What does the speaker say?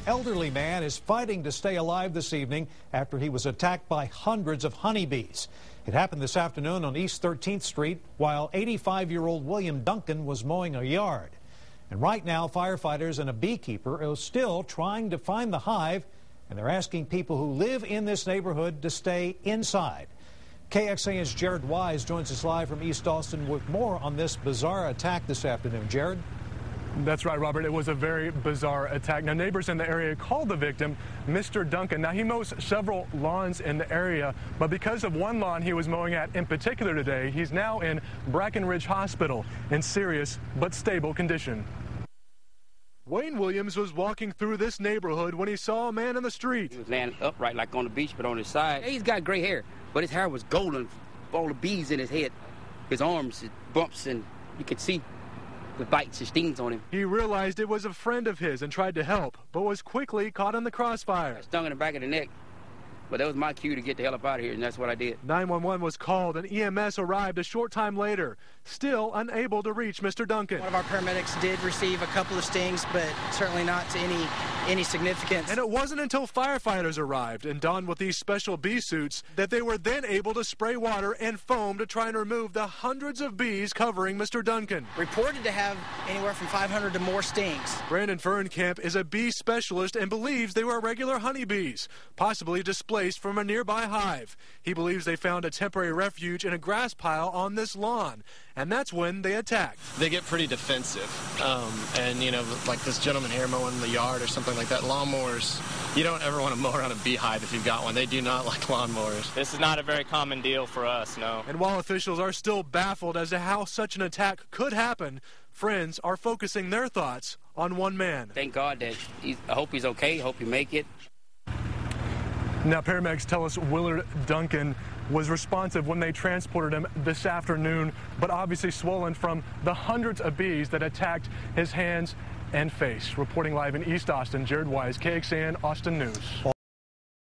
elderly man is fighting to stay alive this evening after he was attacked by hundreds of honeybees. It happened this afternoon on East 13th Street while 85-year-old William Duncan was mowing a yard. And right now, firefighters and a beekeeper are still trying to find the hive, and they're asking people who live in this neighborhood to stay inside. KXAN's Jared Wise joins us live from East Austin with more on this bizarre attack this afternoon. Jared? That's right, Robert. It was a very bizarre attack. Now, neighbors in the area called the victim Mr. Duncan. Now, he mows several lawns in the area, but because of one lawn he was mowing at in particular today, he's now in Brackenridge Hospital in serious but stable condition. Wayne Williams was walking through this neighborhood when he saw a man in the street. He was laying upright like on the beach, but on his side. He's got gray hair, but his hair was golden, all the bees in his head. His arms, his bumps, and you could see the bites and stings on him. He realized it was a friend of his and tried to help, but was quickly caught in the crossfire. I stung in the back of the neck, but that was my cue to get the hell up out of here, and that's what I did. 911 was called, and EMS arrived a short time later, still unable to reach Mr. Duncan. One of our paramedics did receive a couple of stings, but certainly not to any significance. And it wasn't until firefighters arrived and donned with these special bee suits that they were then able to spray water and foam to try and remove the hundreds of bees covering Mr. Duncan. Reported to have anywhere from 500 to more stings. Brandon Fernkamp is a bee specialist and believes they were regular honeybees, possibly displaced from a nearby hive. He believes they found a temporary refuge in a grass pile on this lawn, and that's when they attacked. They get pretty defensive, and you know, like this gentleman here mowing the yard or something like that, lawnmowers, you don't ever want to mow around a beehive if you've got one. They do not like lawnmowers. This is not a very common deal for us, no. And while officials are still baffled as to how such an attack could happen, friends are focusing their thoughts on one man. Thank God that I hope he's okay, hope he make it. Now, paramedics tell us Willard Duncan was responsive when they transported him this afternoon, but obviously swollen from the hundreds of bees that attacked his hands and face. Reporting live in East Austin, Jared Wise, KXAN Austin News.